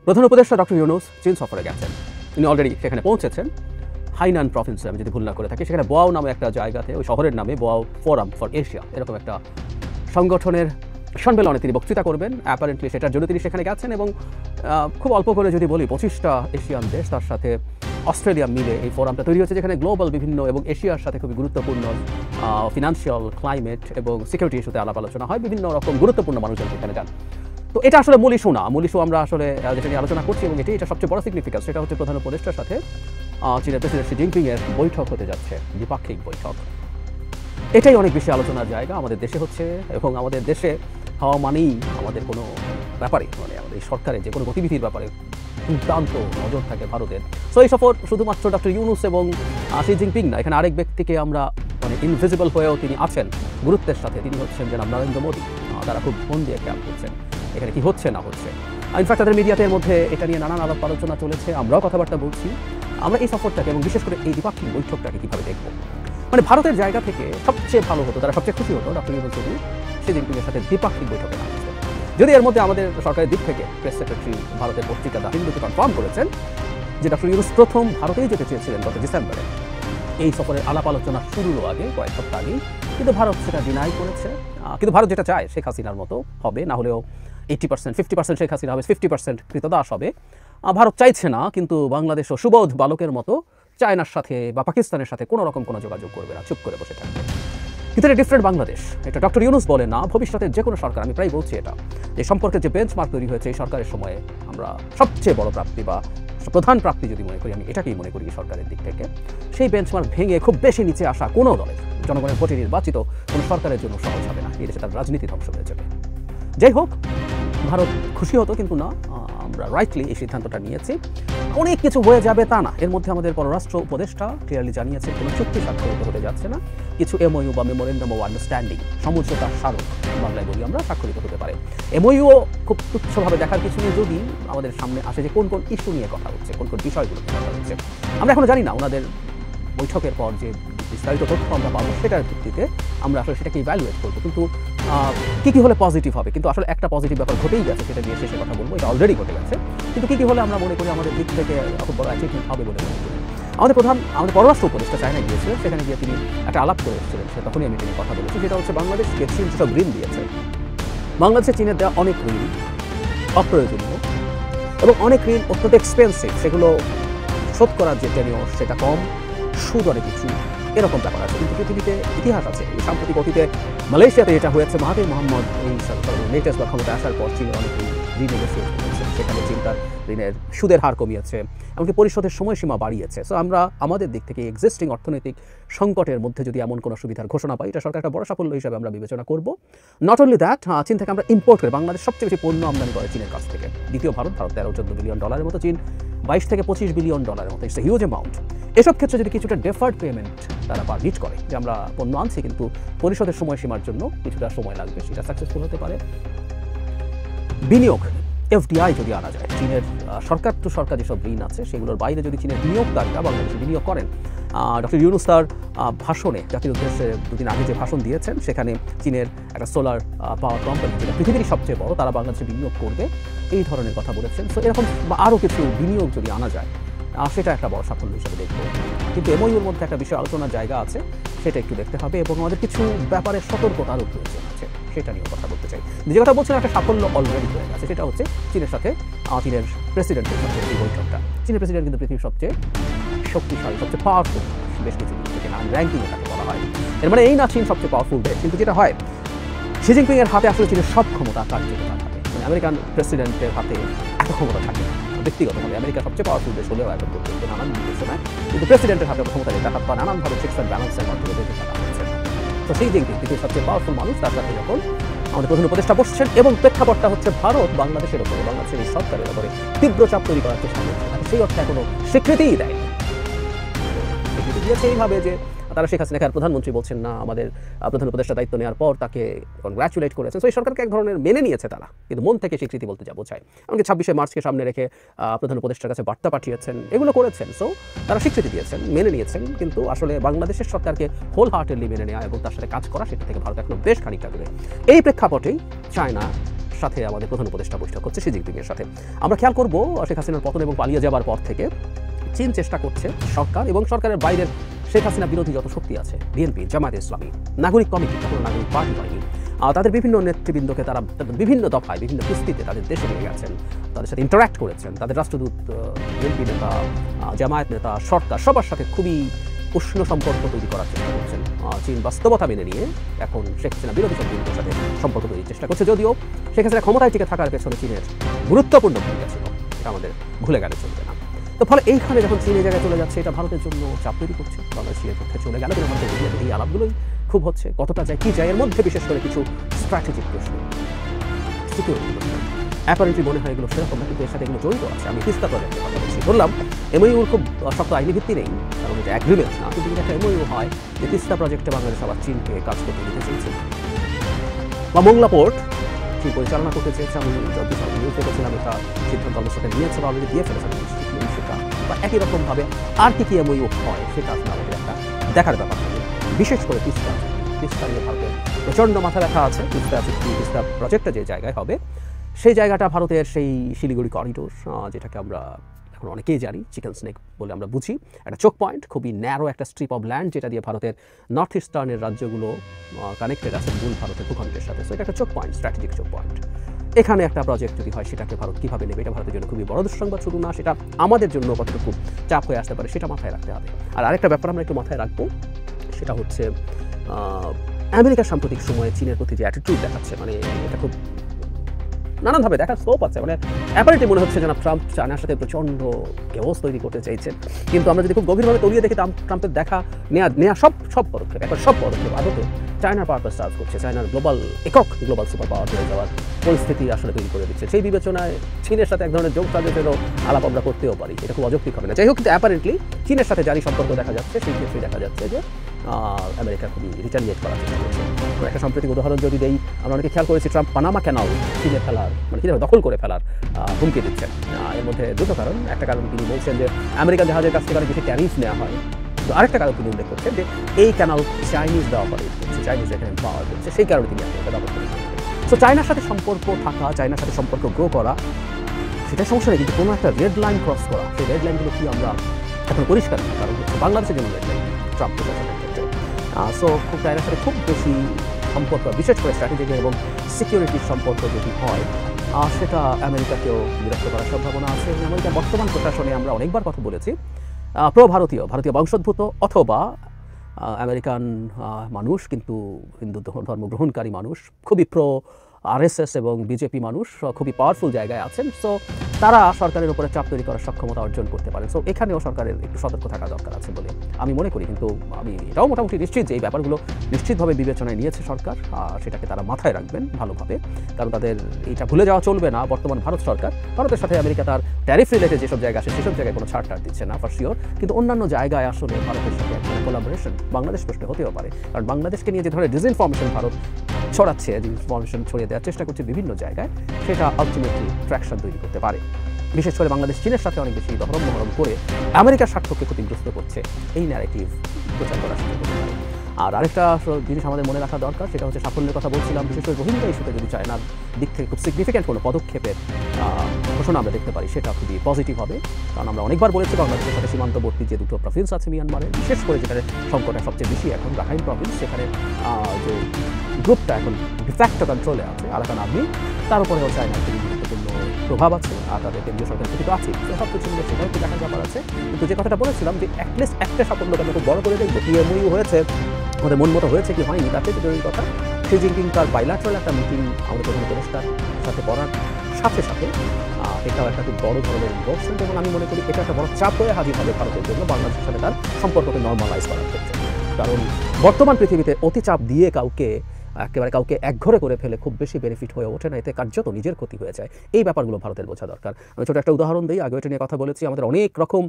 প্রধান উপদেষ্টা ডক্টর ইউনুস চীন সফরে গেছেন। তিনি অলরেডি সেখানে পৌঁছেছেন। হাইনান প্রভিন্সে আমি যদি ভুল না করে থাকি, সেখানে বোয়াও নামে একটা জায়গাতে, ওই শহরের নামে বোয়াও ফোরাম ফর এশিয়া এরকম একটা সংগঠনের সম্মেলনে তিনি বক্তৃতা করবেন। অ্যাপারেন্টলি সেটার জন্য তিনি সেখানে গেছেন এবং খুব অল্প করে যদি বলি 25টা এশিয়ান দেশ, তার সাথে অস্ট্রেলিয়া মিলে এই ফোরামটা তৈরি হচ্ছে, যেখানে গ্লোবাল বিভিন্ন এবং এশিয়ার সাথে খুবই গুরুত্বপূর্ণ ফিনান্সিয়াল, ক্লাইমেট এবং সিকিউরিটি ইস্যুতে আলাপ আলোচনা হয়। বিভিন্ন রকম গুরুত্বপূর্ণ মানুষজন সেখানে যান। তো এটা আসলে মূল ইস্যু না, মূল ইস্যু আমরা আসলে যেটা নিয়ে আলোচনা করছি এবং এটা সবচেয়ে বড় সিগনিফিকেন্স, সেটা হচ্ছে প্রধান উপদেষ্টার সাথে চীনের প্রেসিডেন্ট শি জিনপিং এর বৈঠক হতে যাচ্ছে, দ্বিপাক্ষিক বৈঠক। এটাই অনেক বেশি আলোচনার জায়গা আমাদের দেশে হচ্ছে, এবং আমাদের দেশে হওয়া মানেই আমাদের কোনো ব্যাপারে, মানে আমাদের সরকারের যে কোনো গতিবিধির ব্যাপারে দুর্দান্ত নজর থাকে ভারতের। সো এই সফর শুধুমাত্র ডক্টর ইউনুস এবং শি জিনপিং না, এখানে আরেক ব্যক্তিকে আমরা মানে ইনভিজিবল হয়েও তিনি আছেন গুরুত্বের সাথে, তিনি হচ্ছেন জনাব নরেন্দ্র মোদী। তারা খুব মন দিয়ে খেয়াল করছেন এখানে কি হচ্ছে না হচ্ছে। ইনফ্যাক্ট তাদের মিডিয়াতের মধ্যে এটা নিয়ে নানান আলাপ আলোচনা চলেছে, আমরাও কথাবার্তা বলছি। আমরা এই সফরটাকে এবং বিশেষ করে এই দ্বিপাক্ষিক বৈঠকটাকে কীভাবে দেখব, মানে ভারতের জায়গা থেকে সবচেয়ে ভালো হতো, তারা সবচেয়ে খুশি হতো ডক্টর ইউনুস যদি শি জিনপিংয়ের সাথে দ্বিপাক্ষিক বৈঠকে না আসতেন। যদি এর মধ্যে আমাদের সরকারের দিক থেকে প্রেস সেক্রেটারি ভারতের পত্রিকা দ্য হিন্দুকে কনফার্ম করেছেন যে ডক্টর ইউনুস প্রথম ভারতেই যেতে চেয়েছিলেন গত ডিসেম্বরে, এই সফরের আলাপ আলোচনা শুরুর আগে, কয়েক সপ্তাহ আগেই, কিন্তু ভারত সেটা ডিনাই করেছে। কিন্তু ভারত যেটা চায় শেখ হাসিনার মতো হবে, না হলেও 80%, 50% শেখ হাসিনা হবে, 50% কৃতদাস হবে। ভারত চাইছে না, কিন্তু বাংলাদেশও সুবোধ বালকের মতো চায়নার সাথে বা পাকিস্তানের সাথে কোনো রকম কোনো যোগাযোগ করবে না, চুপ করে বসে থাকবে। কিন্তু এটা ডিফারেন্ট বাংলাদেশ, এটা ডক্টর ইউনুস বলে না, ভবিষ্যতের যে কোনো সরকার, আমি প্রায় বলছি এটা, এই সম্পর্কে যে বেঞ্চমার্ক তৈরি হয়েছে এই সরকারের সময়ে, আমরা সবচেয়ে বড় প্রাপ্তি বা প্রধান প্রাপ্তি যদি মনে করি, আমি এটাকেই মনে করি সরকারের দিক থেকে, সেই বেঞ্চমার্ক ভেঙে খুব বেশি নিচে আসা কোনো দলের, জনগণের ভোটে নির্বাচিত কোনো সরকারের জন্য সহজ হবে না, এই দেশে তার রাজনীতি ধ্বংস হয়ে যাবে। যাই হোক, ভারত খুশি হতো, কিন্তু না, আমরা রাইটলি এই সিদ্ধান্তটা নিয়েছি। অনেক কিছু হয়ে যাবে তা না, এর মধ্যে আমাদের পররাষ্ট্র উপদেষ্টা ক্লিয়ারলি জানিয়েছে কোনো চুক্তি স্বাক্ষরিত হতে যাচ্ছে না, কিছু এমওইউ বা মেমোরেন্ডাম অফ আন্ডারস্ট্যান্ডিং, সমঝোতা স্মারক বাংলায় বলি আমরা, স্বাক্ষরিত হতে পারে। এমওইউও খুব তুচ্ছভাবে দেখার কিছু নেই যদি আমাদের সামনে আসে যে কোন কোন ইস্যু নিয়ে কথা হচ্ছে, কোন কোন বিষয়গুলো নিয়ে কথা হচ্ছে। আমরা এখনো জানি না, ওনাদের বৈঠকের পর যে বিস্তারিত তথ্য আমরা পাবো সেটার ভিত্তিতে আমরা আসলে সেটাকে ইভ্যালুয়েট করবো, কিন্তু কী কী হলে পজিটিভ হবে। কিন্তু আসলে একটা পজিটিভ ব্যাপার ঘটেই গেছে, সেটা নিয়ে শেষে কথা বলবো, এটা অলরেডি ঘটে গেছে। কিন্তু কী কী হলে আমরা মনে করি আমাদের দিক থেকে খুব বড় অ্যাচিভমেন্ট হবে বলে মনে করি। আমাদের পররাষ্ট্র উপদেষ্টা চায়না গিয়েছিলেন, সেখানে গিয়ে তিনি একটা আলাপ করে এসেছিলেন, সে তখনই আমি তিনি কথা বলেছি, সেটা হচ্ছে বাংলাদেশকে চীন যেসব ঋণ দিয়েছে, বাংলাদেশে চীনের দেওয়া অনেক ঋণ অপ্রয়োজনীয় এবং অনেক ঋণ অত্যন্ত এক্সপেন্সিভ, সেগুলো শোধ করার যে টেনিওর সেটা কম, সুদ অনেক কিছু, এরকম ব্যাপার আছে। কিন্তু পৃথিবীতে ইতিহাস আছে, এই সাম্প্রতিক অতীতে মালয়েশিয়াতে যেটা হয়েছে, মাহাথির মোহাম্মদ এই লেটেস্ট বা ক্ষমতা আসার পর চীনের অনেক ঋণ নেগোসিয়েট করেছে, সেখানে চীন তার ঋণের সুদের হার কমিয়েছে, এমনকি পরিশোধের সময়সীমা বাড়িয়েছে। সো আমরা আমাদের দিক থেকে এক্সিস্টিং অর্থনৈতিক সংকটের মধ্যে যদি এমন কোনো সুবিধার ঘোষণা পাই, এটা সরকার একটা বড় সাফল্য হিসাবে আমরা বিবেচনা করব। নট অনলি দ্যাট, চীন থেকে আমরা ইম্পোর্ট করি, বাংলাদেশ সবচেয়ে বেশি পণ্য আমদানি করে চীনের কাছ থেকে, দ্বিতীয় ভারত 13-14 বিলিয়ন ডলারের মতো, চীন 22 থেকে 25 বিলিয়ন ডলারের মতো, ইটস এ হিউজ অ্যামাউন্ট। এসব ক্ষেত্রে যদি কিছুটা ডেফার্ড পেমেন্ট তারা পারমিট করে, যে আমরা পণ্য আনছি কিন্তু পরিশোধের সময়সীমার জন্য কিছুটা সময় লাগবে, সেটা সাকসেসফুল হতে পারে। বিনিয়োগ, এফডিআই যদি আনা যায়, চীনের সরকার টু সরকার যেসব ঋণ আছে সেগুলোর বাইরে যদি চীনের বিনিয়োগকারীরা বাংলাদেশে বিনিয়োগ করেন, ডক্টর ইউনুস তার ভাষণে, জাতির উদ্দেশ্যে দুদিন আগে যে ভাষণ দিয়েছেন, সেখানে চীনের একটা সোলার পাওয়ার কোম্পানি, যেটা পৃথিবীর সবচেয়ে বড়, তারা বাংলাদেশে বিনিয়োগ করবে, এই ধরনের কথা বলেছেন। সো এরকম আরও কিছু বিনিয়োগ যদি আনা যায়, সেটা একটা বড় সাফল্য হিসেবে দেখব। কিন্তু এমওইউর মধ্যে একটা বিষয় আলোচনার জায়গা আছে, সেটা একটু দেখতে হবে, এবং আমাদের কিছু ব্যাপারে সতর্কতারও প্রয়োজন আছে, সেটা নিয়েও কথা বলতে চাই। যে কথা বলছিলাম, একটা সাফল্য অলরেডি হয়ে গেছে, সেটা হচ্ছে চীনের সাথে চীনের প্রেসিডেন্টের সাথে এই বৈঠকটা। চীনের প্রেসিডেন্ট কিন্তু পৃথিবীর সবচেয়ে শক্তিশালী, সবচেয়ে পাওয়ারফুল বেশ কিছু থেকে নানান র্যাঙ্কিংয়ে তাকে বলা হয়। এর মানে এই না চীন সবচেয়ে পাওয়ারফুল দেশ, কিন্তু যেটা হয় শি জিনপিং এর হাতে আসলে চীনের সব ক্ষমতা কার্যকর থাকে, মানে আমেরিকান প্রেসিডেন্টের হাতে এত ক্ষমতা থাকে না। ব্যক্তিগতভাবে আমেরিকা সবচেয়ে পাওয়ারফুল দেশ হলেও এখন পর্যন্ত নানান বিবেচনায়, কিন্তু প্রেসিডেন্টের হাতে ক্ষমতা নেই, তার নানানভাবে চেকস অ্যান্ড ব্যালেন্সের মাধ্যমে বেঁচে থাকা হয়েছে। তো সেই দিক থেকে পৃথিবীর সবচেয়ে পাওয়ারফুল মানুষ, তার সাথে যখন আমাদের প্রধান উপদেষ্টা বসছেন, এবং প্রেক্ষাপটটা হচ্ছে ভারত বাংলাদেশের ওপরে, বাংলাদেশের এই সরকারের ওপরে তীব্র চাপ তৈরি করার চেষ্টা করছে, সেই অর্থে এখনো স্বীকৃতিই দেয়নি। স্বীকৃতি দিয়েছে এইভাবে যে তারা শেখ হাসিনাকে আর প্রধানমন্ত্রী বলছেন না, আমাদের প্রধান উপদেষ্টা দায়িত্ব নেওয়ার পর তাকে কনগ্রাচুলেট করেছে। তো এই সরকারকে এক ধরনের মেনে নিয়েছে তারা, কিন্তু মন থেকে স্বীকৃতি বলতে যা বোঝায়। এমনকি 26শে মার্চকে সামনে রেখে প্রধান উপদেষ্টার কাছে বার্তা পাঠিয়েছেন, এগুলো করেছেন। সো তারা স্বীকৃতি দিয়েছেন, মেনে নিয়েছেন, কিন্তু আসলে বাংলাদেশের সরকারকে হোল হার্টেডলি মেনে নেওয়া এবং তার সাথে কাজ করা, সেটা থেকে ভারত এখনো বেশ খানিকটা দূরে। এই প্রেক্ষাপটেই চায়না সাথে আমাদের প্রধান উপদেষ্টা বৈঠক হচ্ছে শি জিনপিংয়ের সাথে। আমরা খেয়াল করব শেখ হাসিনার পতন এবং পালিয়ে যাবার পর থেকে চীন চেষ্টা করছে সরকার এবং সরকারের বাইরের শেখ হাসিনা বিরোধী যত শক্তি আছে, বিএনপি, জামায়াতে ইসলামী, নাগরিক কমিটি, কোনো নাগরিক পার্টি হয়নি, তাদের বিভিন্ন নেতৃবৃন্দকে তারা বিভিন্ন দফায় বিভিন্ন কিস্তিতে তাদের দেশে নিয়ে গেছেন, তাদের সাথে ইন্টারাক্ট করেছেন। তাদের রাষ্ট্রদূত, বিএনপি নেতা, জামায়াত নেতা, সরকার সবার সাথে খুবই উষ্ণ সম্পর্ক তৈরি করার চেষ্টা করছেন। চীন বাস্তবতা মেনে নিয়ে এখন শেখ হাসিনা বিরোধী শক্তিগুলোর সাথে সম্পর্ক তৈরির চেষ্টা করছে, যদিও শেখ হাসিনা ক্ষমতায় টিকে থাকার পেছনে চীনের গুরুত্বপূর্ণ ভূমিকা ছিল, এটা আমাদের ভুলে গেলে চলবে না। তো ফলে এইখানে যখন চীন এই জায়গায় চলে যাচ্ছে, এটা ভারতের জন্য চাপ তৈরি করছে। বাংলাদেশ চীনের পক্ষে চলে গেল কিন্তু ভারতের মিডিয়াতে এই আলাপগুলোই খুব হচ্ছে, কতটা যায় কী যায়, এর মধ্যে বিশেষ করে কিছু স্ট্র্যাটেজিক প্রশ্ন, সিকিউরিটি প্রশ্ন অ্যাপারেন্টলি মনে হয় এগুলো সেরকম না, কিন্তু এর সাথে এগুলো জড়িত আছে। আমি তিস্তা প্রজেক্টের কথা বলছি, বললাম এমওইউর খুব শক্ত আইনি ভিত্তি নেই, কারণ এটা অ্যাগ্রিমেন্ট না, কিন্তু একটা এমওইউ হয় যে তিস্তা প্রজেক্টে বাংলাদেশ আবার চীনকে কাজ করতে দিতে চেয়েছে, বা মোংলা পোর্ট চীন পরিচালনা করতে চেয়েছে। আমি যদি নিউজ দেখেছিলাম এটা সিদ্ধান্ত অনুষ্ঠানে নিয়েছে বা অলরেডি দিয়ে ফেলেছে সেটা, বা একই রকমভাবে আর কি এমওইউ হয় সেটা আসলে আমাদের একটা দেখার ব্যাপার থাকে। বিশেষ করে তিস্তা নিয়ে ভারতের প্রচণ্ড মাথা ব্যথা আছে। তিস্তা প্রজেক্টটা যে জায়গায় হবে সেই জায়গাটা ভারতের সেই শিলিগুড়ি করিডোর, যেটাকে আমরা এখন অনেকেই জানি চিকেন স্নেক বলে আমরা বুঝি, একটা চোক পয়েন্ট, খুবই ন্যারো একটা স্ট্রিপ অফ ল্যান্ড যেটা দিয়ে ভারতের নর্থ ইস্টার্নের রাজ্যগুলো কানেক্টেড আছে মূল ভারতের ভূখণ্ডের সাথে। সো এটা একটা চোক পয়েন্ট, স্ট্র্যাটেজিক চোক পয়েন্ট। এখানে একটা প্রজেক্ট যদি হয় সেটাকে ভারত কীভাবে নেবে, এটা ভারতের জন্য খুবই বড় দুঃসংবাদ, শুধু না সেটা আমাদের জন্য কতটুকু চাপ হয়ে আসতে পারে সেটা মাথায় রাখতে হবে। আর আরেকটা ব্যাপার আমরা একটু মাথায় রাখবো, সেটা হচ্ছে আমেরিকার সাম্প্রতিক সময়ে চীনের প্রতি যে অ্যাটিটিউড দেখাচ্ছে, মানে এটা খুব নানানভাবে দেখার স্কোপ আছে। মানে অ্যাপারেন্টলি মনে হচ্ছে যেন ট্রাম্প চায়নার সাথে প্রচণ্ড কেওস তৈরি করতে চাইছেন, কিন্তু আমরা যদি খুব গভীরভাবে তলিয়ে দেখি ট্রাম্পের নেওয়া সব পদক্ষেপ, একবার সব পদক্ষেপ আদতে চায়নার পারপাস সার্ভ করছে, চায়নার গ্লোবাল সুপার পাওয়ার হয়ে যাওয়ার পরিস্থিতি আসলে তৈরি করে দিচ্ছে। সেই বিবেচনায় চীনের সাথে এক ধরনের যোগ সাজেশনেরও আলাপ আমরা করতেও পারি, এটা খুব অযৌক্তিক হবে না। যাই হোক, কিন্তু অ্যাপারেন্টলি চীনের সাথে জারি সম্পর্ক দেখা যাচ্ছে, সেই ক্ষেত্রে দেখা যাচ্ছে যে আমেরিকা খুবই রিটালিয়েট করার চেষ্টা করছে। একটা সাম্প্রতিক উদাহরণ যদি দেই, আমরা অনেকে খেয়াল করেছি ট্রাম্প পানামা ক্যানাল কিনে ফেলার, মানে কিনে দখল করে ফেলার হুমকি দিচ্ছেন। এর মধ্যে দুটো কারণ। একটা কারণ তিনি বলছেন যে আমেরিকান জাহাজের কাছ থেকে অনেক বেশি ট্যারিফ নেওয়া হয়, তো আরেকটা কারণ তিনি উল্লেখ করছেন যে এই ক্যানাল চাইনিজরা অপারেট করছে, চাইনিজ এখানে পাওয়ার করছে, সেই কারণে তিনি এটা দখল করে। সো চায়নার সাথে সম্পর্ক থাকা, চায়নার সাথে সম্পর্ক গ্রো করা, সেটা সমস্যা নেই, কিন্তু কোনো একটা রেড লাইন ক্রস করা, সেই রেড লাইনগুলো কি আমরা এখন পরিষ্কার নেই। কারণ হচ্ছে বাংলাদেশের জন্য রেড লাইন ট্রাম্প প্রশাসনের ক্ষেত্রে। সো খুব চায়নার সাথে খুব বেশি সম্পর্ক, বিশেষ করে স্ট্র্যাটেজিক এবং সিকিউরিটির সম্পর্ক যদি হয়, সেটা আমেরিকাকেও বিরক্ত করার সম্ভাবনা আছে। আমেরিকার বর্তমান প্রশাসনে আমরা অনেকবার কথা বলেছি, ভারতীয় বংশোদ্ভূত অথবা আমেরিকান মানুষ, কিন্তু হিন্দু ধর্ম গ্রহণকারী মানুষ, খুবই আরএসএস এবং বিজেপি মানুষ খুবই পাওয়ারফুল জায়গায় আছেন। সো তারা সরকারের উপরে চাপ তৈরি করার সক্ষমতা অর্জন করতে পারেন। সো এখানেও সরকারের একটু সতর্ক থাকা দরকার আছে বলে আমি মনে করি। কিন্তু আমি এটাও মোটামুটি নিশ্চিত যে এই ব্যাপারগুলো নিশ্চিতভাবে বিবেচনায় নিয়েছে সরকার, সেটাকে তারা মাথায় রাখবেন ভালোভাবে, কারণ তাদের এটা ভুলে যাওয়া চলবে না। বর্তমান ভারত সরকার, ভারতের সাথে আমেরিকা তার ট্যারিফ রিলেটেড যেসব জায়গা আছে সেসব জায়গায় কোনো ছাড় দিচ্ছে না ফর শিওর, কিন্তু অন্যান্য জায়গায় আসলে ভারতের সাথে একটা কোলাবোরেশন বাংলাদেশ প্রশ্নে হতেও পারে। কারণ বাংলাদেশকে নিয়ে যে ধরনের ডিসইনফরমেশন ভারত ছড়াচ্ছে, ডিসইনফরমেশন ছড়িয়ে দেওয়ার চেষ্টা করছে বিভিন্ন জায়গায়, সেটা আলটিমেটলি ট্র্যাকশন তৈরি করতে পারে। বিশেষ করে বাংলাদেশ চীনের সাথে অনেক বেশি দহরম মহরম করে আমেরিকার স্বার্থকে ক্ষতিগ্রস্ত করছে, এই ন্যারেটিভ প্রচার করার সুযোগ করতে পারে। আর আরেকটা জিনিস আমাদের মনে রাখা দরকার, সেটা হচ্ছে সাফল্যের কথা বলছিলাম, বিশেষ করে রোহিঙ্গা ইস্যুতে যদি চায়নার দিক থেকে খুব সিগনিফিক্যান্ট কোনো পদক্ষেপের ঘোষণা আমরা দেখতে পারি, সেটা খুবই পজিটিভ হবে। কারণ আমরা অনেকবার বলেছি বাংলাদেশের সাথে সীমান্তবর্তী যে দুটো প্রভিন্স আছে মিয়ানমারের, বিশেষ করে যেখানে সংকটটা সবচেয়ে বেশি এখন রাখাইন প্রভিন্স, সেখানে যে গ্রুপটা এখন ডিফ্যাক্টো কন্ট্রোলে আছে আরাকান আর্মি, তার উপরেও চায়নার খুবই গুরুত্বপূর্ণ প্রভাব আছে, আর তাদের কেন্দ্রীয় সরকার ক্ষতি তো আছে, সব কিছু মিলে সেটাও একটু দেখার ব্যাপার আছে। কিন্তু যে কথাটা বলেছিলাম যে অ্যাটলিস্ট একটা সাফল্যকে আমরা খুব বড় করে দেখবো, পিএমইউ হয়েছে, আমাদের মন মতো হয়েছে কি হয়নি তার থেকে জরুরি কথা, শি জিনপিং তার বাইল্যাটারাল একটা মিটিং আমাদের প্রধান উপদেষ্টার সাথে করার সাথে সাথে এটাও একটা খুব বড় ধরনের ইনভলভমেন্ট, এবং আমি মনে করি এটা একটা বড় চাপ হয়ে হাজির হবে ভারতের জন্য বাংলাদেশের সাথে তার সম্পর্ককে নর্মালাইজ করার ক্ষেত্রে। কারণ বর্তমান পৃথিবীতে অতি চাপ দিয়ে কাউকে একঘরে করে ফেলে খুব বেশি বেনিফিট হয়ে ওঠে না, এতে কার্যত নিজের ক্ষতি হয়ে যায়। এই ব্যাপারগুলো ভারতের বোঝা দরকার। আমি ছোটো একটা উদাহরণ দিই, আগে এটা নিয়ে কথা বলেছি, আমাদের অনেক রকম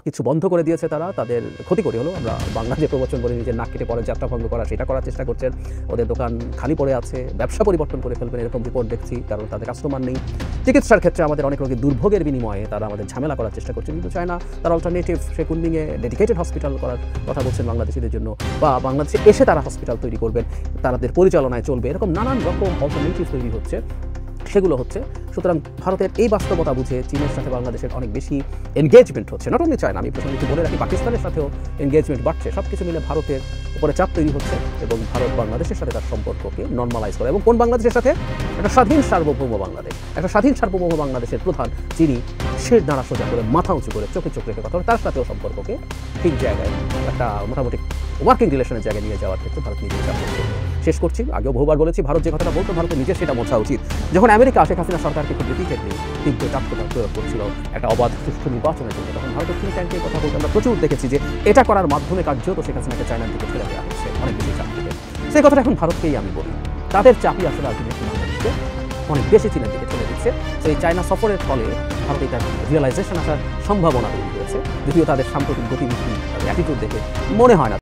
কিছু বন্ধ করে দিয়েছে তারা, তাদের ক্ষতি করে হলো। আমরা বাংলা যে প্রবচন করে নিজের নাক কেটে পরে যাত্রা ভঙ্গ করা, সেটা করার চেষ্টা করছেন। ওদের দোকান খালি পড়ে আছে, ব্যবসা পরিবর্তন করে ফেলবেন এরকম রিপোর্ট দেখছি, কারণ তাদের কাস্টমার নেই। চিকিৎসার ক্ষেত্রে আমাদের অনেক রোগীর দুর্ভোগের বিনিময়ে তারা আমাদের ঝামেলা করার চেষ্টা করছে, কিন্তু চায় না। তারা অল্টারনেটিভ সে কুনমিংয়ে ডেডিকেটেড হসপিটাল করার কথা বলছেন বাংলাদেশিদের জন্য, বা বাংলাদেশে এসে তারা হসপিটাল তৈরি করবেন, তাদের পরিচালনায় চলবে, এরকম নানান রকম অল্টারনেটিভ তৈরি হচ্ছে। সেগুলো হচ্ছে। সুতরাং ভারতের এই বাস্তবতা বুঝে চীনের সাথে বাংলাদেশের অনেক বেশি এনগেজমেন্ট হচ্ছে। নট অনলি চায়না, আমি প্রসঙ্গে বলে রাখি পাকিস্তানের সাথেও এনগেজমেন্ট বাড়ছে। সব কিছু মিলে ভারতের উপরে চাপ তৈরি হচ্ছে এবং ভারত বাংলাদেশের সাথে তার সম্পর্ককে নর্মালাইজ করে। এবং কোন বাংলাদেশের সাথে? একটা স্বাধীন সার্বভৌম বাংলাদেশ। একটা স্বাধীন সার্বভৌম বাংলাদেশের প্রধান যিনি শের দাঁড়া সোজা করে মাথা উঁচু করে চোখে চোখ রেখে কথা বলে, তার সাথেও সম্পর্ককে ঠিক জায়গায় একটা মোটামুটি ওয়ার্কিং রিলেশনের জায়গায় নিয়ে যাওয়ার ক্ষেত্রে ভারত নিজেই চাপ করছে। শেষ করছি, আগেও বহুবার বলেছি, ভারত যে কথাটা বলতো ভারতের নিজের সেটা মোছা উচিত। যখন আমেরিকা শেখ হাসিনা সরকারকে খুব রিপিটেডলি তীব্র চাপ প্রয়োগ করছিল একটা অবাধ সুষ্ঠু নির্বাচনের জন্য, তখন ভারতের থিঙ্ক ট্যাঙ্কের কথা বলতে আমরা প্রচুর দেখেছি যে এটা করার মাধ্যমে কার্যত শেখ হাসিনাকে চায়নার দিকে ফেলে দেওয়া হচ্ছে অনেক বেশি চাপ দিতে। সেই কথাটা এখন ভারতকেই আমি বলি, তাদের চাপই আসলে আলটিমেটলি অনেক বেশি চীনের দিকে চলে দিচ্ছে। সেই চায়না সফরের ফলে ভারত এটা রিয়েলাইজেশন আসার সম্ভাবনা তৈরি করেছে, যদিও তাদের সাম্প্রতিক গতিবিধি অ্যাটিটিউড দেখে মনে হয় না